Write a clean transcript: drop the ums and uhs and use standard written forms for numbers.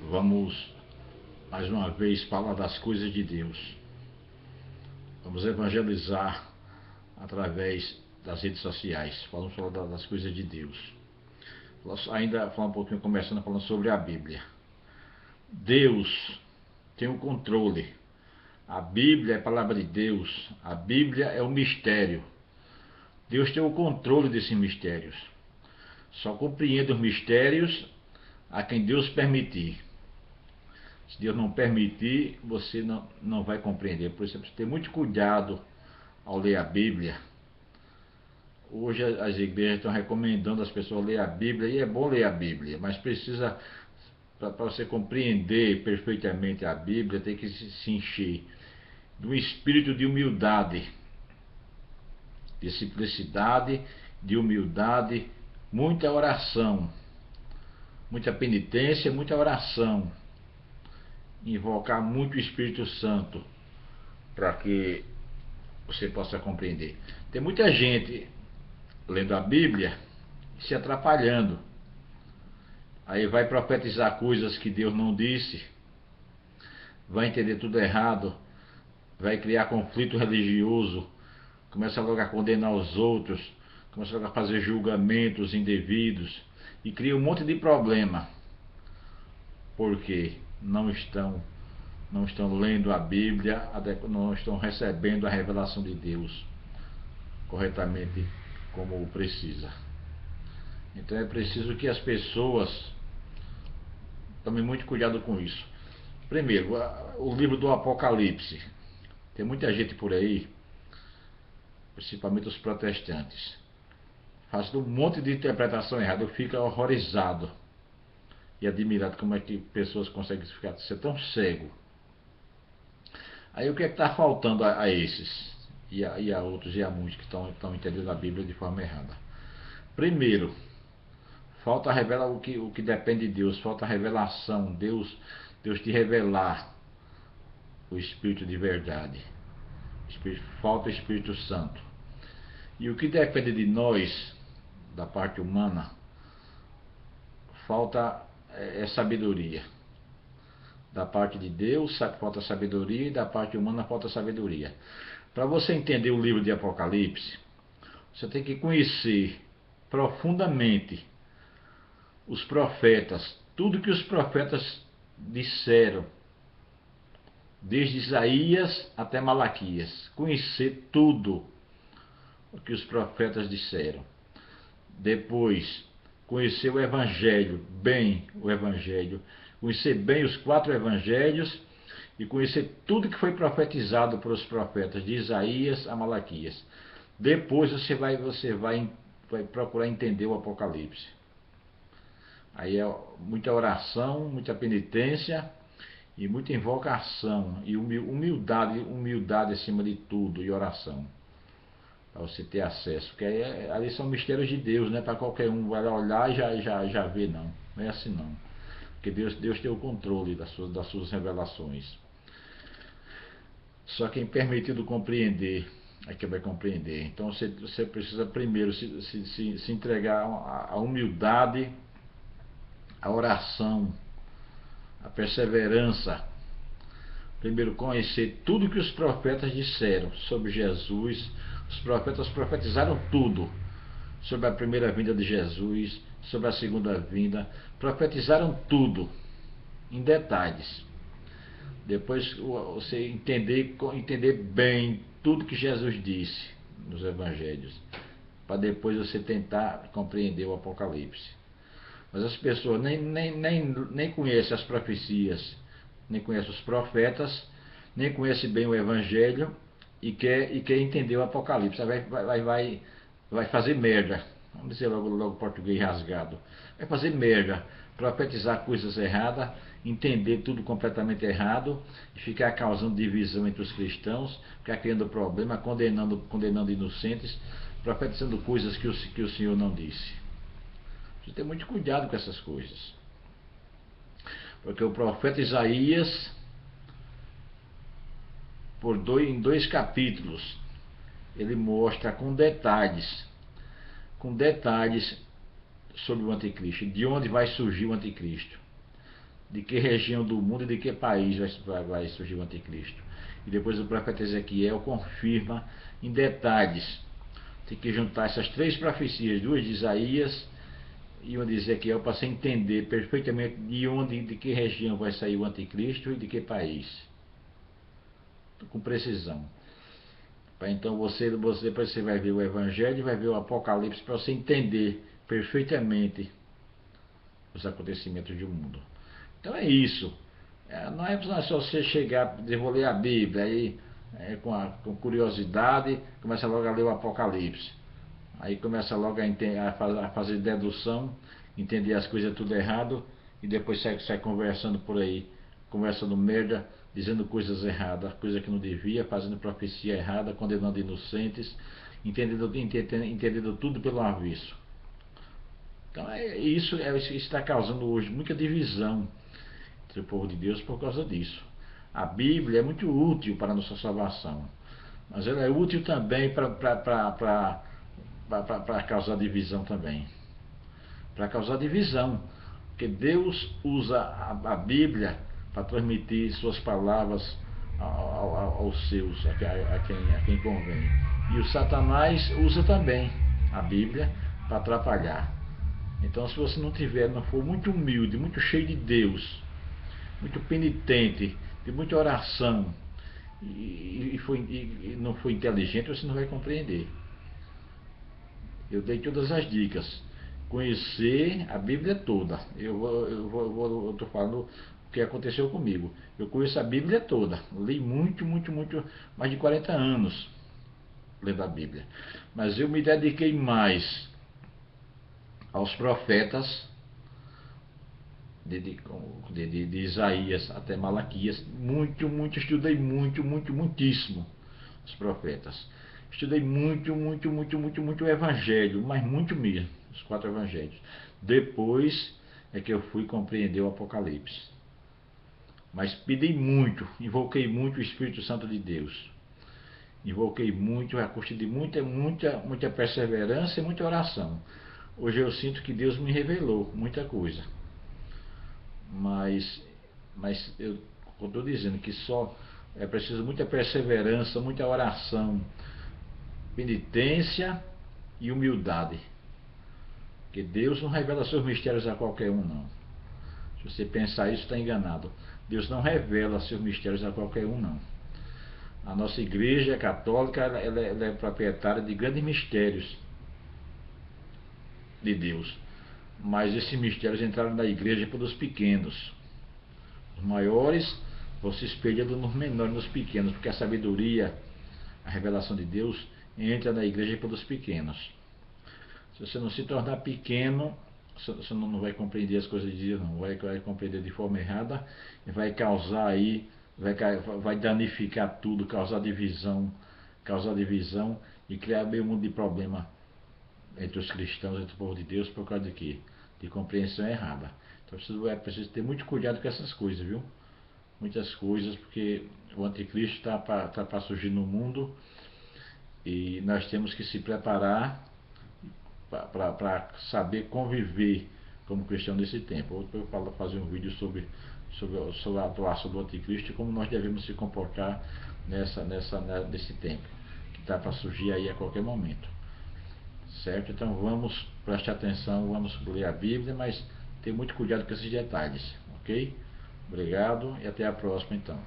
Vamos mais uma vez falar das coisas de Deus. Vamos evangelizar através das redes sociais. Vamos falar das coisas de Deus. Ainda falar um pouquinho, começando falando sobre a Bíblia. Deus tem o controle. A Bíblia é a palavra de Deus. A Bíblia é o mistério. Deus tem o controle desses mistérios. Só compreende os mistérios a quem Deus permitir. Se Deus não permitir, você não vai compreender. Por isso você precisa ter muito cuidado ao ler a Bíblia. Hoje as igrejas estão recomendando as pessoas ler a Bíblia, e é bom ler a Bíblia, mas precisa, para você compreender perfeitamente a Bíblia, tem que se encher de um espírito de humildade, de simplicidade, de humildade, muita oração, muita penitência, muita oração, invocar muito o Espírito Santo para que você possa compreender. Tem muita gente lendo a Bíblia se atrapalhando, aí vai profetizar coisas que Deus não disse, vai entender tudo errado, vai criar conflito religioso, começa logo a condenar os outros, começa logo a fazer julgamentos indevidos e cria um monte de problema, porque não estão lendo a Bíblia, não estão recebendo a revelação de Deus corretamente como precisa. Então é preciso que as pessoas tomem muito cuidado com isso. Primeiro, o livro do Apocalipse. Tem muita gente por aí, principalmente os protestantes, faz um monte de interpretação errada. Eu fico horrorizado e admirado como é que pessoas conseguem ser tão cego. Aí o que é que está faltando a esses e a outros e a muitos que estão entendendo a Bíblia de forma errada? Primeiro, falta revelar o que depende de Deus, falta a revelação, Deus te revelar o Espírito de verdade, falta o Espírito Santo. E o que depende de nós, da parte humana, falta sabedoria. Da parte de Deus falta sabedoria, e da parte humana falta sabedoria. Para você entender o livro de Apocalipse, você tem que conhecer profundamente os profetas, tudo que os profetas disseram, desde Isaías até Malaquias. Conhecer tudo o que os profetas disseram. Depois, conhecer o Evangelho, bem o Evangelho, conhecer bem os 4 Evangelhos e conhecer tudo que foi profetizado pelos profetas, de Isaías a Malaquias. Depois você vai procurar entender o Apocalipse. Aí é muita oração, muita penitência e muita invocação e humildade acima de tudo, e oração, para você ter acesso, porque ali são mistérios de Deus, não é para qualquer um vai olhar e já ver, não é assim não, porque Deus tem o controle das suas revelações. Só quem permitido compreender é que vai compreender. Então você precisa primeiro se entregar à humildade, à oração, à perseverança. Primeiro, conhecer tudo que os profetas disseram sobre Jesus. Os profetas profetizaram tudo sobre a primeira vinda de Jesus, sobre a segunda vinda, profetizaram tudo em detalhes. Depois você entender bem tudo que Jesus disse nos Evangelhos, para depois você tentar compreender o Apocalipse. Mas as pessoas nem conhecem as profecias, nem conhecem os profetas, nem conhecem bem o Evangelho e quer entender o Apocalipse. Vai fazer merda, vamos dizer logo português rasgado, vai fazer merda, profetizar coisas erradas, entender tudo completamente errado e ficar causando divisão entre os cristãos, ficar criando problema, condenando inocentes, profetizando coisas que o Senhor não disse. Você tem muito cuidado com essas coisas, porque o profeta Isaías, em 2 capítulos, ele mostra com detalhes sobre o anticristo, de onde vai surgir o anticristo. de que região do mundo e de que país vai surgir o anticristo. E depois o profeta Ezequiel confirma em detalhes. Tem que juntar essas 3 profecias, 2 de Isaías e uma de Ezequiel, para você entender perfeitamente de que região vai sair o anticristo e de que país, com precisão. Então depois você vai ver o Evangelho, vai ver o Apocalipse, para você entender perfeitamente os acontecimentos do mundo. Então é isso. Não é só você chegar e vou ler a Bíblia aí com curiosidade, começa logo a ler o Apocalipse. Aí começa logo a fazer dedução, entender as coisas tudo errado, e depois sai conversando por aí, conversando merda, dizendo coisas erradas, coisas que não devia, fazendo profecia errada, condenando inocentes, entendendo tudo pelo avesso. Então isso está causando hoje muita divisão entre o povo de Deus por causa disso. A Bíblia é muito útil para a nossa salvação, mas ela é útil também para causar divisão também. Para causar divisão. Porque Deus usa a Bíblia para transmitir suas palavras aos seus, a quem convém. E o Satanás usa também a Bíblia para atrapalhar. Então, se você não for muito humilde, muito cheio de Deus, muito penitente, de muita oração, e não for inteligente, você não vai compreender. Eu dei todas as dicas. Conhecer a Bíblia toda. Eu estou falando o que aconteceu comigo. Eu conheço a Bíblia toda. Li muito, mais de 40 anos lendo a Bíblia. Mas eu me dediquei mais aos profetas de Isaías até Malaquias. Estudei muitíssimo os profetas. Estudei muito o Evangelho, mas muito mesmo, os 4 Evangelhos. Depois é que eu fui compreender o Apocalipse. Mas pedi muito, invoquei muito o Espírito Santo de Deus. Invoquei muito, a custa de muita perseverança e muita oração. Hoje eu sinto que Deus me revelou muita coisa. Mas eu estou dizendo que só é preciso muita perseverança, muita oração, penitência e humildade. Porque Deus não revela seus mistérios a qualquer um, não. Se você pensar isso, está enganado. Deus não revela seus mistérios a qualquer um, não. A nossa igreja católica ela é proprietária de grandes mistérios de Deus. Mas esses mistérios entraram na igreja pelos pequenos. Os maiores vão se espelhando nos menores, nos pequenos, porque a sabedoria, a revelação de Deus entra na igreja pelos pequenos. Se você não se tornar pequeno, você não vai compreender as coisas de Deus, não. Vai compreender de forma errada e vai causar aí, vai danificar tudo, causar divisão e criar meio mundo de problema entre os cristãos, entre o povo de Deus, por causa de quê? De compreensão errada. Então é preciso ter muito cuidado com essas coisas, viu? Muitas coisas, porque o anticristo está para surgir no mundo e nós temos que se preparar para saber conviver como cristão nesse tempo. Eu vou fazer um vídeo sobre a atuação do anticristo e como nós devemos se comportar nesse tempo que está para surgir aí a qualquer momento. Certo? Então vamos prestar atenção, vamos ler a Bíblia, mas ter muito cuidado com esses detalhes, ok? Obrigado e até a próxima então.